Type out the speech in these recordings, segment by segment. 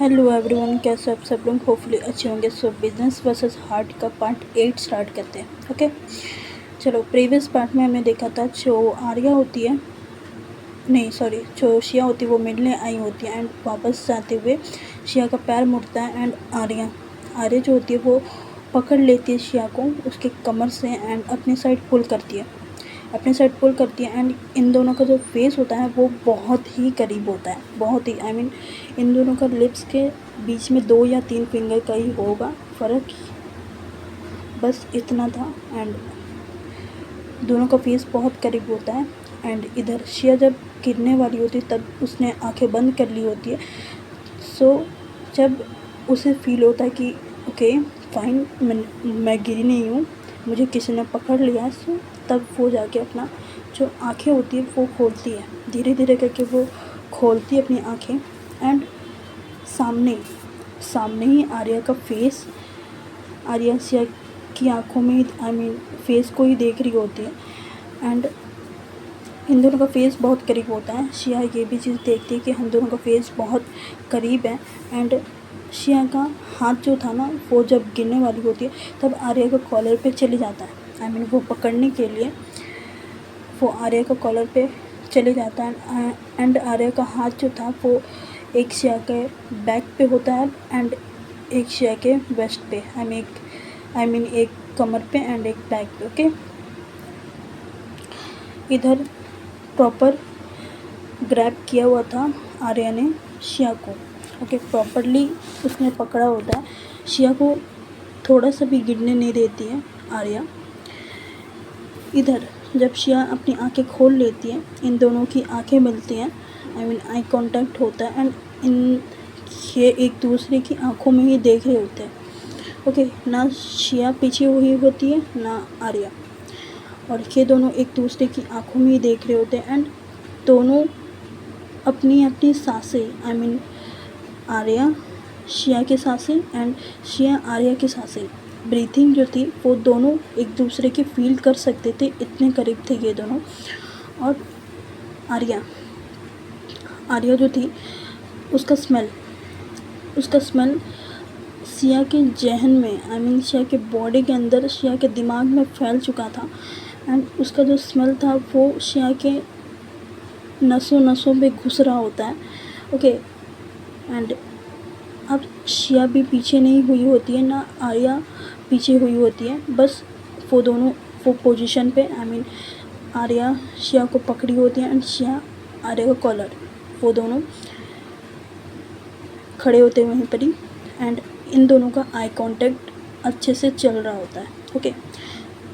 Hello everyone, कैसे आप सब लोग? होपफुली अच्छे होंगे। सो बिजनेस वर्सेस हार्ट का पार्ट 8 स्टार्ट करते हैं। ओके, चलो। प्रीवियस पार्ट में हमने देखा था जो आर्या होती है, नहीं सॉरी, जो शिया होती है वो मिलने आई होती है एंड वापस जाते हुए शिया का पैर मुड़ता है एंड आर्या जो होती है वो पकड़ लेती है शिया को उसके कमर से एंड अपनी साइड पुल करती है एंड इन दोनों का जो फेस होता है वो बहुत ही करीब होता है, बहुत ही इन दोनों का लिप्स के बीच में 2 या 3 फिंगर का ही होगा फ़र्क, बस इतना था। एंड दोनों का फेस बहुत करीब होता है एंड इधर शिया जब गिरने वाली होती है तब उसने आंखें बंद कर ली होती है। सो जब उसे फील होता है कि ओके फाइन, मैं गिरी नहीं हूँ, मुझे किसी ने पकड़ लिया है, सो तब वो जाके अपना जो आंखें होती है वो खोलती है, धीरे धीरे करके वो खोलती है अपनी आंखें एंड सामने ही आर्या का फेस, आर्या शिया की आंखों में ही फेस को ही देख रही होती है एंड इन दोनों का फेस बहुत करीब होता है। शिया ये भी चीज़ देखती है कि हम दोनों का फेस बहुत करीब है एंड शिया का हाथ जो था ना वो जब गिरने वाली होती है तब आर्या का कॉलर पे चले जाता है, वो पकड़ने के लिए वो आर्या का कॉलर पे चले जाता है एंड आर्या का हाथ जो था वो एक शिया के बैक पे होता है एंड एक शिया के वेस्ट पे, एक कमर पे एंड एक बैक पे। ओके, इधर प्रॉपर ग्रैब किया हुआ था आर्या ने शिया को। ओके, प्रॉपरली उसने पकड़ा होता है, शिया को थोड़ा सा भी गिरने नहीं देती है आर्या। इधर जब शिया अपनी आंखें खोल लेती है, इन दोनों की आंखें मिलती हैं, आई कांटेक्ट होता है एंड ये एक दूसरे की आंखों में ही देख रहे होते हैं। ओके, ना शिया पीछे हुई होती है ना आर्या, और ये दोनों एक दूसरे की आंखों में ही देख रहे होते हैं एंड दोनों अपनी अपनी सांसें, आर्या शिया की सांसें एंड शिया आर्या की सांसें, ब्रीथिंग जो थी वो दोनों एक दूसरे की फील कर सकते थे, इतने करीब थे ये दोनों। और आर्या जो थी उसका स्मेल शिया के जहन में, शिया के बॉडी के अंदर, शिया के दिमाग में फैल चुका था एंड उसका जो स्मेल था वो शिया के नसों में घुस रहा होता है। ओके, एंड अब शिया भी पीछे नहीं हुई होती है, ना आर्या पीछे हुई होती है, बस वो दोनों वो पोजीशन पे, आर्या शिया को पकड़ी होती है एंड शिया आर्या का कॉलर, वो दोनों खड़े होते हैं वहीं पर ही एंड इन दोनों का आई कांटेक्ट अच्छे से चल रहा होता है। ओके,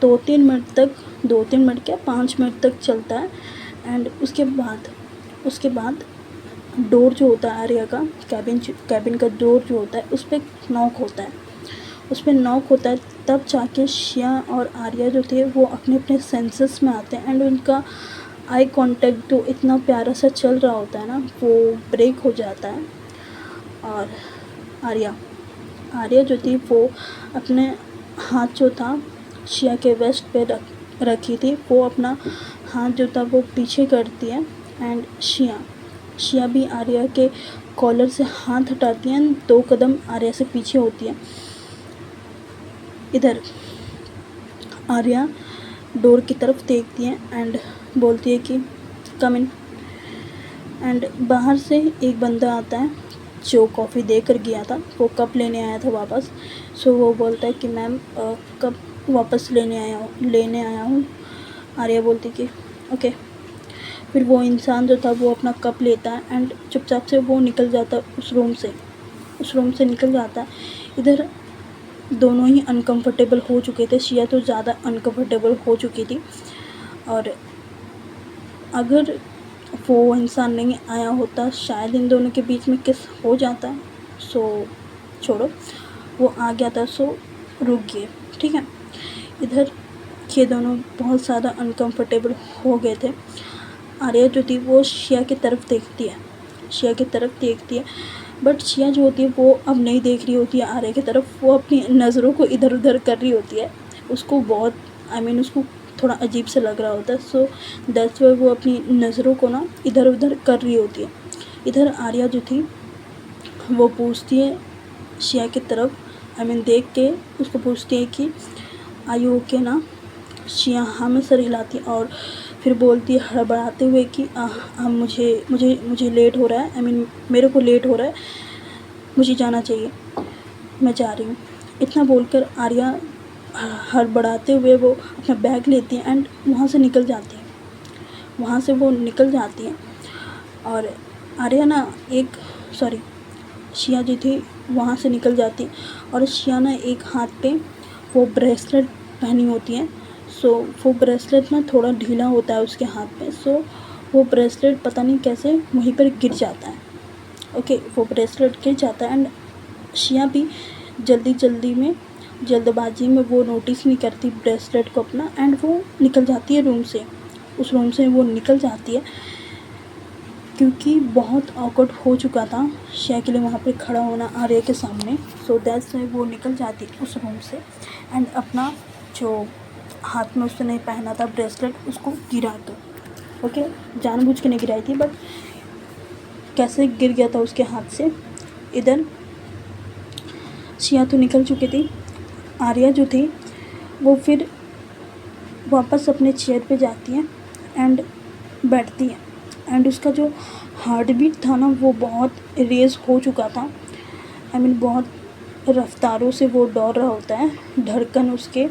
2-3 मिनट क्या 5 मिनट तक चलता है एंड उसके बाद डोर जो होता है आर्या का, कैबिन का डोर जो होता है उस पर नॉक होता है, तब जाके शिया और आर्या जो थे वो अपने अपने सेंसेस में आते हैं एंड उनका आई कांटेक्ट जो इतना प्यारा सा चल रहा होता है ना वो ब्रेक हो जाता है। और आर्या जो थी वो अपने हाथ जो था शिया के वेस्ट पे रखी थी, वो अपना हाथ जो था वो पीछे करती है एंड शिया भी आर्या के कॉलर से हाथ हटाती है, 2 कदम आर्या से पीछे होती है। इधर आर्या डोर की तरफ देखती है एंड बोलती है कि कम इन, एंड बाहर से एक बंदा आता है जो कॉफ़ी दे कर गया था, वो कप लेने आया था वापस। सो वो बोलता है कि मैम कप वापस लेने आया हूँ। आर्या बोलती कि ओके। फिर वो इंसान जो था वो अपना कप लेता है एंड चुपचाप से वो निकल जाता है उस रूम से निकल जाता है। इधर दोनों ही अनकंफर्टेबल हो चुके थे, शिया तो ज़्यादा अनकंफर्टेबल हो चुकी थी, और अगर वो इंसान नहीं आया होता शायद इन दोनों के बीच में किस हो जाता है। सो छोड़ो, वो आ गया था, सो रुक गए, ठीक है। इधर ये दोनों बहुत ज़्यादा अनकंफर्टेबल हो गए थे। आर्या जो थी वो शिया की तरफ देखती है, बट शिया जो होती है वो अब नहीं देख रही होती है आर्या की तरफ, वो अपनी नज़रों को इधर उधर कर रही होती है। उसको बहुत उसको थोड़ा अजीब से लग रहा होता है, सो दैट्स वाई वो अपनी नज़रों को ना इधर उधर कर रही होती है। इधर आर्या जो थी वो पूछती है शिया की तरफ, देख के उसको पूछती है कि आर यू ओके ना। शिया हाँ में सर हिलाती है और फिर बोलती है हड़बड़ाते हुए कि मुझे मुझे मुझे लेट हो रहा है, मेरे को लेट हो रहा है, मुझे जाना चाहिए, मैं जा रही हूँ। इतना बोलकर आर्या हड़बड़ाते हुए वो अपना बैग लेती है एंड वहाँ से निकल जाती है। वहाँ से वो निकल जाती है और आर्या ना शिया जी थी वहाँ से निकल जाती और शिया ना एक हाथ पे वो ब्रेसलेट पहनी होती है। सो वो ब्रेसलेट ना थोड़ा ढीला होता है उसके हाथ पे। सो वो ब्रेसलेट पता नहीं कैसे वहीं पर गिर जाता है। ओके, वो ब्रेसलेट गिर जाता है एंड शिया भी जल्दबाजी में वो नोटिस नहीं करती ब्रेसलेट को अपना एंड वो निकल जाती है रूम से। उस रूम से वो निकल जाती है क्योंकि बहुत ऑकवर्ड हो चुका था शिया के लिए वहाँ पे खड़ा होना आर्या के सामने। सो दैट्स वाई वो निकल जाती है उस रूम से एंड अपना जो हाथ में उसने पहना था ब्रेसलेट उसको गिरा कर। ओके, जानबूझ के नहीं गिराई थी बट कैसे गिर गया था उसके हाथ से। इधर शिया तो निकल चुकी थी। आर्या जो थी वो फिर वापस अपने चेयर पे जाती है एंड बैठती है एंड उसका जो हार्ट बीट था ना वो बहुत रेज़ हो चुका था। बहुत रफ्तारों से वो दौड़ रहा होता है, धड़कन उसके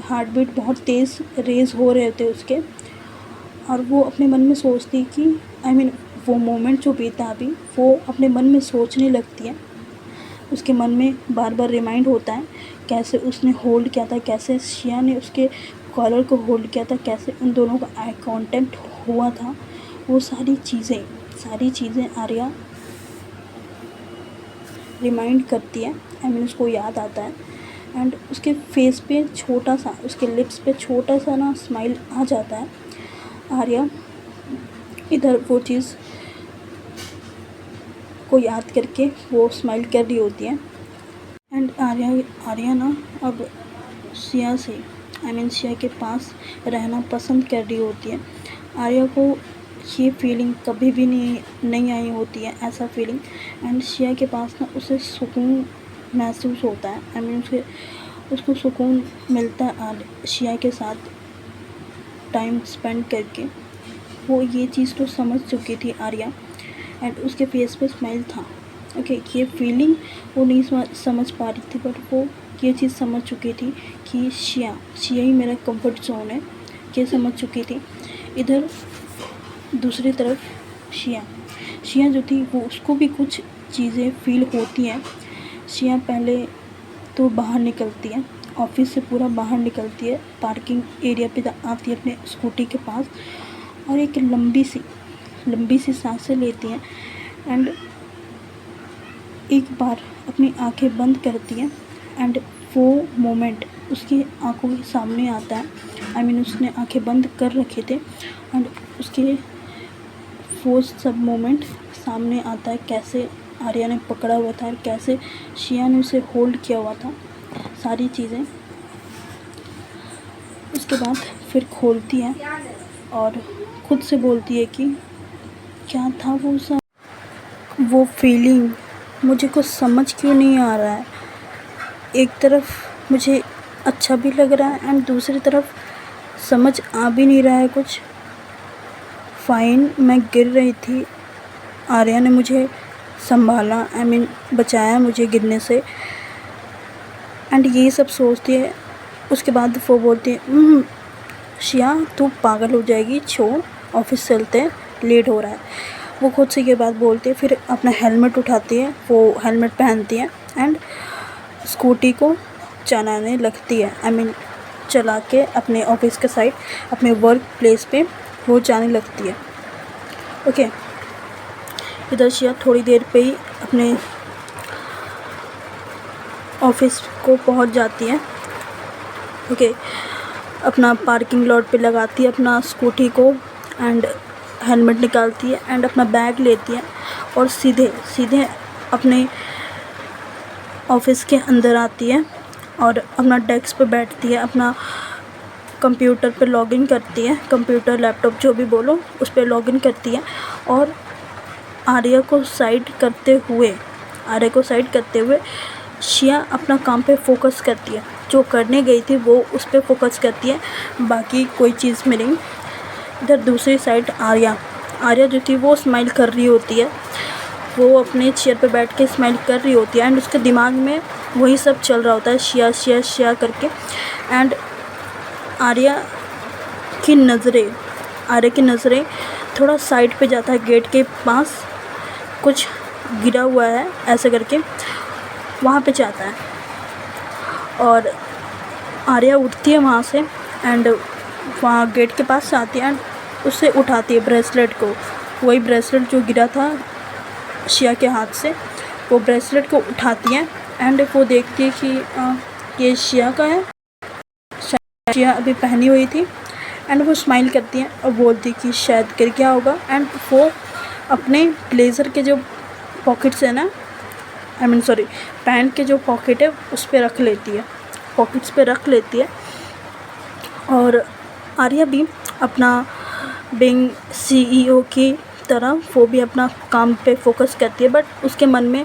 हार्ट बीट बहुत तेज़ रेज़ हो रहे थे उसके। और वो अपने मन में सोचती कि वो मोमेंट जो बीता अभी वो अपने मन में सोचने लगती है। उसके मन में बार बार रिमाइंड होता है कैसे उसने होल्ड किया था, कैसे शिया ने उसके कॉलर को होल्ड किया था, कैसे उन दोनों का आई कांटेक्ट हुआ था। वो सारी चीज़ें आर्या रिमाइंड करती है। उसको याद आता है एंड उसके फेस पे छोटा सा, उसके लिप्स पे छोटा सा ना स्माइल आ जाता है। आर्या इधर वो चीज़ को याद करके वो स्माइल कर रही होती है एंड आर्या ना अब शिया से शिया के पास रहना पसंद कर रही होती है। आर्या को ये फीलिंग कभी भी नहीं आई होती है, ऐसा फीलिंग। एंड शिया के पास ना उसे सुकून महसूस होता है। उसको सुकून मिलता है शिया के साथ टाइम स्पेंड करके। वो ये चीज़ तो समझ चुकी थी आर्या एंड उसके फेस पे स्माइल था। ये फीलिंग वो नहीं समझ पा रही थी बट वो ये चीज़ समझ चुकी थी कि शिया ही मेरा कंफर्ट जोन है, ये समझ चुकी थी। इधर दूसरी तरफ शिया जो थी वो उसको भी कुछ चीज़ें फील होती हैं। शिया पहले तो बाहर निकलती है, ऑफिस से पूरा बाहर निकलती है, पार्किंग एरिया पे आती है अपने स्कूटी के पास और एक लंबी सी सांसें लेती है एंड एक बार अपनी आंखें बंद करती है एंड वो मोमेंट उसकी आंखों के सामने आता है। उसने आंखें बंद कर रखे थे एंड उसके वो सब मोमेंट सामने आता है, कैसे आर्या ने पकड़ा हुआ था और कैसे शिया ने उसे होल्ड किया हुआ था, सारी चीज़ें। उसके बाद फिर खोलती है और खुद से बोलती है कि क्या था वो फीलिंग, मुझे कुछ समझ क्यों नहीं आ रहा है। एक तरफ मुझे अच्छा भी लग रहा है एंड दूसरी तरफ समझ आ भी नहीं रहा है कुछ। फाइन, मैं गिर रही थी, आर्या ने मुझे संभाला, बचाया मुझे गिरने से एंड ये सब सोचती है। उसके बाद वो बोलती है शिया तू पागल हो जाएगी, छोड़, ऑफिस चलते हैं, लेट हो रहा है। वो खुद से ये बात बोलती है, फिर अपना हेलमेट उठाती है, वो हेलमेट पहनती है एंड स्कूटी को चलाने लगती है। चला के अपने ऑफिस के साइड, अपने वर्क प्लेस पे वो जाने लगती है। इधर शिया थोड़ी देर पे ही अपने ऑफिस को पहुंच जाती है। अपना पार्किंग लॉट पे लगाती है अपना स्कूटी को एंड हेलमेट निकालती है एंड अपना बैग लेती है और सीधे अपने ऑफिस के अंदर आती है और अपना डेस्क पे बैठती है, अपना कंप्यूटर पे लॉगिन करती है, कंप्यूटर लैपटॉप जो भी बोलो उस पर लॉगिन करती है और आर्या को साइड करते हुए आर्या को साइड करते हुए शिया अपना काम पे फोकस करती है, जो करने गई थी वो उस पर फोकस करती है, बाकी कोई चीज़ में नहीं। इधर दूसरी साइड आर्या जो थी वो स्माइल कर रही होती है, वो अपने चेयर पे बैठ के स्माइल कर रही होती है एंड उसके दिमाग में वही सब चल रहा होता है, शिया शिया शिया करके। एंड आर्या की नज़रें थोड़ा साइड पे जाता है, गेट के पास कुछ गिरा हुआ है ऐसे करके वहाँ पे जाता है और आर्या उठती है वहाँ से एंड वहाँ गेट के पास आती है एंड उससे उठाती है ब्रेसलेट को, वही ब्रेसलेट जो गिरा था शिया के हाथ से, वो ब्रेसलेट को उठाती है एंड वो देखती है कि ये शिया का है, शिया अभी पहनी हुई थी। एंड वो स्माइल करती है और बोलती है कि शायद गिर गया होगा एंड वो अपने ब्लेज़र के जो पॉकेट्स है ना, पैंट के जो पॉकेट है उस पर रख लेती है, पॉकेट्स पे रख लेती है। और आर्या भी अपना बीइंग CEO की तरह वो भी अपना काम पे फोकस करती है, बट उसके मन में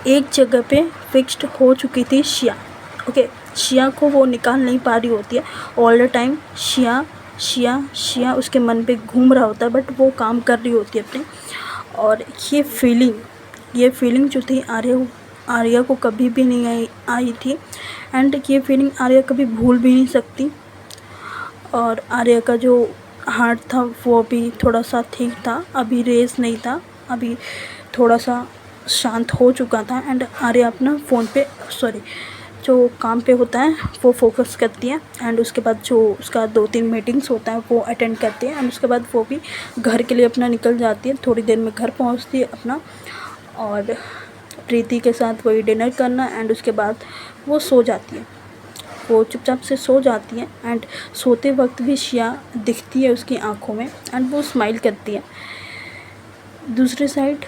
एक जगह पे फिक्स्ड हो चुकी थी शिया। ओके, शिया को वो निकाल नहीं पा रही होती है, ऑल द टाइम शिया शिया शिया उसके मन पे घूम रहा होता है, बट वो काम कर रही होती है अपने। और ये फीलिंग जो थी आर्या को कभी भी नहीं आई थी एंड ये फीलिंग आर्या कभी भूल भी नहीं सकती। और आर्या का जो हार्ट था वो भी थोड़ा सा ठीक था, अभी रेस नहीं था, अभी थोड़ा सा शांत हो चुका था। एंड आर्या अपना फ़ोन पे जो काम पे होता है वो फोकस करती है एंड उसके बाद जो उसका 2-3 मीटिंग्स होता है वो अटेंड करती है एंड उसके बाद वो भी घर के लिए अपना निकल जाती है, थोड़ी देर में घर पहुंचती है अपना और प्रीति के साथ वही डिनर करना एंड उसके बाद वो सो जाती है, वो चुपचाप से सो जाती है। एंड सोते वक्त भी शिया दिखती है उसकी आंखों में एंड वो स्माइल करती है। दूसरी साइड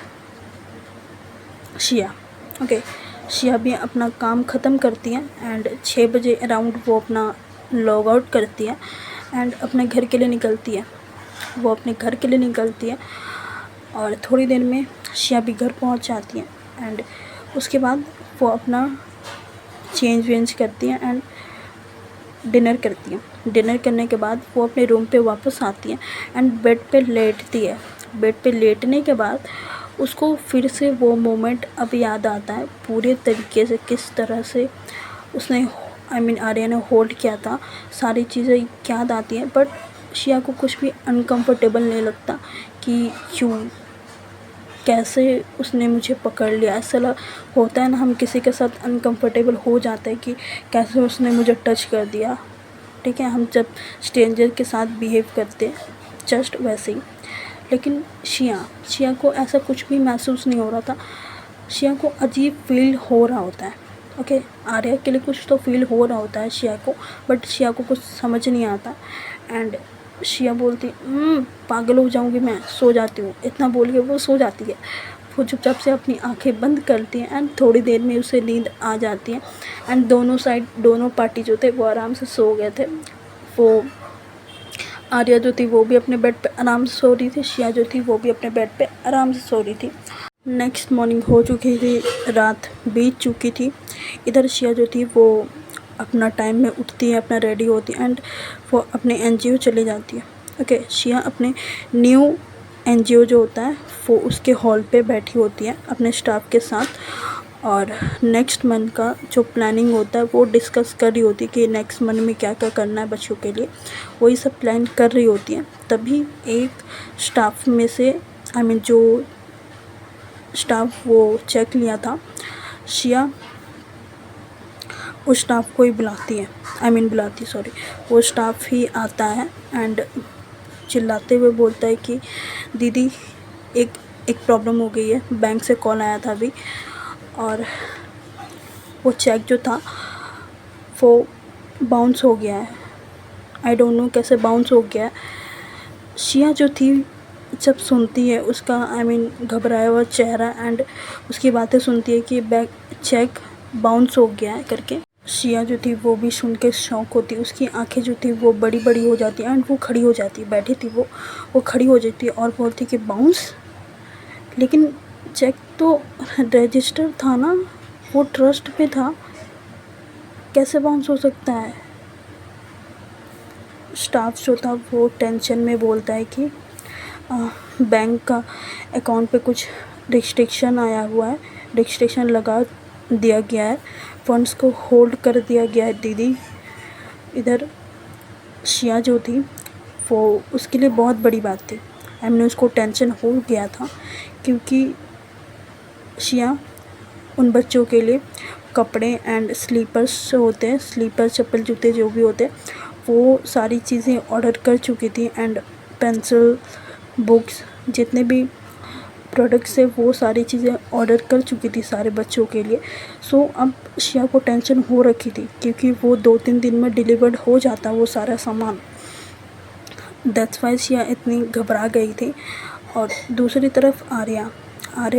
शिया भी अपना काम ख़त्म करती है एंड 6 बजे अराउंड वो अपना लॉग आउट करती है एंड अपने घर के लिए निकलती है। और थोड़ी देर में शिया भी घर पहुंच जाती है एंड उसके बाद वो अपना चेंज वेंज करती है एंड डिनर करती है। डिनर करने के बाद वो अपने रूम पे वापस आती है एंड बेड पे लेटती है। बेड पे लेटने के बाद उसको फिर से वो मोमेंट अब याद आता है पूरे तरीके से, किस तरह से उसने आर्या ने होल्ड किया था, सारी चीज़ें याद आती हैं। बट शिया को कुछ भी अनकंफर्टेबल नहीं लगता कि कैसे उसने मुझे पकड़ लिया। ऐसा होता है ना, हम किसी के साथ अनकंफर्टेबल हो जाते हैं कि कैसे उसने मुझे टच कर दिया, ठीक है, हम जब स्ट्रेंजर के साथ बिहेव करते जस्ट वैसे ही। लेकिन शिया को ऐसा कुछ भी महसूस नहीं हो रहा था, शिया को अजीब फील हो रहा होता है। ओके, आर्या के लिए कुछ तो फील हो रहा होता है शिया को, बट शिया को कुछ समझ नहीं आता एंड शिया बोलती पागल हो जाऊंगी मैं, सो जाती हूँ, इतना बोल के वो सो जाती है। वो चुपचाप से अपनी आंखें बंद करती हैं एंड थोड़ी देर में उसे नींद आ जाती है एंड दोनों पार्टी जो थे वो आराम से सो गए थे। वो आर्या जो थी वो भी अपने बेड पे आराम से सो रही थी, शिया जो थी वो भी अपने बेड पे आराम से सो रही थी। नेक्स्ट मॉर्निंग हो चुकी थी, रात बीत चुकी थी। इधर शिया जो थी वो अपना टाइम में उठती है, अपना रेडी होती है एंड वो अपने NGO चली जाती है। ओके, शिया अपने न्यू NGO जो होता है वो उसके हॉल पे बैठी होती है अपने स्टाफ के साथ और नेक्स्ट मंथ का जो प्लानिंग होता है वो डिस्कस कर रही होती है कि नेक्स्ट मंथ में क्या क्या करना है बच्चों के लिए, वही सब प्लान कर रही होती है। तभी एक स्टाफ में से जो स्टाफ वो चेक लिया था, शिया उस स्टाफ को ही वो स्टाफ ही आता है एंड चिल्लाते हुए बोलता है कि दीदी एक प्रॉब्लम हो गई है, बैंक से कॉल आया था अभी और वो चेक जो था वो बाउंस हो गया है। आई डोंट नो कैसे बाउंस हो गया है। शिया जो थी जब सुनती है उसका घबराया हुआ चेहरा एंड उसकी बातें सुनती है कि बैंक चेक बाउंस हो गया है करके, शिया जो थी वो भी सुन के शौक होती, उसकी आंखें जो थी वो बड़ी बड़ी हो जाती एंड वो खड़ी हो जाती, बैठी थी वो खड़ी हो जाती और बोलती कि बाउंस, लेकिन चेक तो रजिस्टर था ना, वो ट्रस्ट पे था, कैसे बाउंस हो सकता है? स्टाफ जो था वो टेंशन में बोलता है कि बैंक का अकाउंट पे कुछ रिस्ट्रिक्शन आया हुआ है, रिस्ट्रिक्शन लगा दिया गया है, फंड्स को होल्ड कर दिया गया है दीदी। इधर शिया जो थी वो उसके लिए बहुत बड़ी बात थी। हमने उसको टेंशन हो गया था क्योंकि शिया उन बच्चों के लिए कपड़े एंड स्लीपर्स जो होते हैं, स्लीपर चप्पल जूते जो भी होते हैं, वो सारी चीज़ें ऑर्डर कर चुकी थी एंड पेंसिल बुक्स जितने भी प्रोडक्ट्स है वो सारी चीज़ें ऑर्डर कर चुकी थी सारे बच्चों के लिए। सो अब शिया को टेंशन हो रखी थी क्योंकि वो 2-3 दिन में डिलीवर्ड हो जाता वो सारा सामान। दैट्स वाई शिया इतनी घबरा गई थी। और दूसरी तरफ आर्या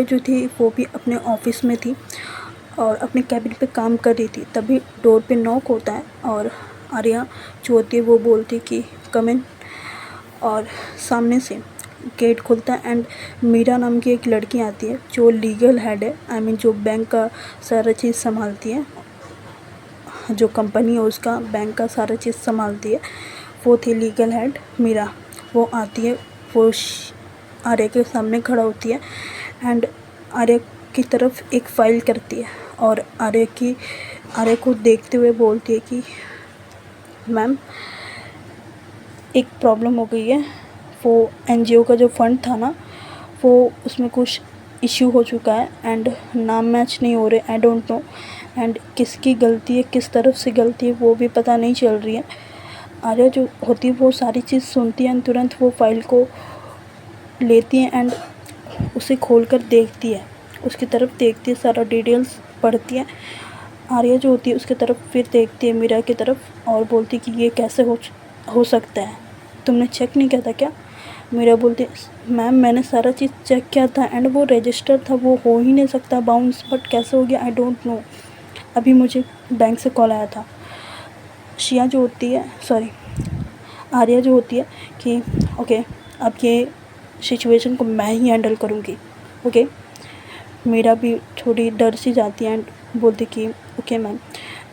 जो थी वो भी अपने ऑफिस में थी और अपने कैबिन पे काम कर रही थी। तभी डोर पे नॉक होता है और आर्या जो होती है वो बोलती कि कम इन, और सामने से गेट खुलता है एंड मीरा नाम की एक लड़की आती है जो लीगल हेड है, आई मीन जो बैंक का सारा चीज़ संभालती है, जो कंपनी है उसका बैंक का सारा चीज़ संभालती है, वो थी लीगल हेड मीरा। वो आती है, वो आर्या के सामने खड़ा होती है एंड आर्या की तरफ एक फ़ाइल करती है और आर्या को देखते हुए बोलती है कि मैम एक प्रॉब्लम हो गई है, वो एनजीओ का जो फंड था ना वो उसमें कुछ इश्यू हो चुका है एंड नाम मैच नहीं हो रहे, आई डोंट नो एंड किसकी गलती है, किस तरफ से गलती है वो भी पता नहीं चल रही है। आर्या जो होती है वो सारी चीज़ सुनती है एंड तुरंत वो फाइल को लेती है एंड उसे खोलकर देखती है, उसकी तरफ देखती है, सारा डिटेल्स पढ़ती है। आर्या जो होती है उसकी तरफ फिर देखती है मीरा की तरफ और बोलती कि ये कैसे हो सकता है, तुमने चेक नहीं किया था क्या? मीरा बोलती मैम मैंने सारा चीज़ चेक किया था एंड वो रजिस्टर था, वो हो ही नहीं सकता बाउंस, बट कैसे हो गया आई डोंट नो, अभी मुझे बैंक से कॉल आया था। शिया जो होती है आर्या जो होती है कि ओके अब ये सिचुएशन को मैं ही हैंडल करूँगी, ओके। मीरा भी थोड़ी डर सी जाती है एंड बोलती कि ओके मैम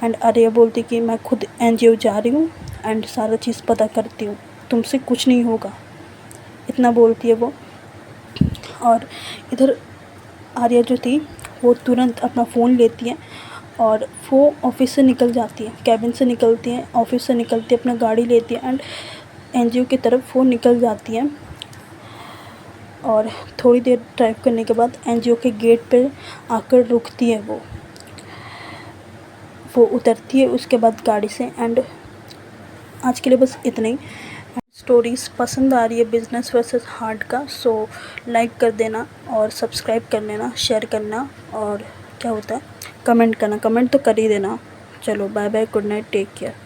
एंड आर्या बोलती कि मैं खुद एनजीओ जा रही हूँ एंड सारा चीज़ पता करती हूँ, तुमसे कुछ नहीं होगा, इतना बोलती है वो। और इधर आर्या जो थी वो तुरंत अपना फ़ोन लेती है और वो ऑफिस से निकल जाती है, कैबिन से निकलती है, ऑफिस से निकलती है, अपना गाड़ी लेती है एंड एनजीओ की तरफ वो निकल जाती है। और थोड़ी देर ड्राइव करने के बाद एनजीओ के गेट पे आकर रुकती है, वो उतरती है उसके बाद गाड़ी से। एंड आज के लिए बस इतना ही। स्टोरीज़ पसंद आ रही है बिजनेस वर्सेस हार्ट का, सो लाइक कर देना और सब्सक्राइब कर लेना, शेयर करना और क्या होता है कमेंट करना, कमेंट तो कर ही देना। चलो bye bye, good night, take care.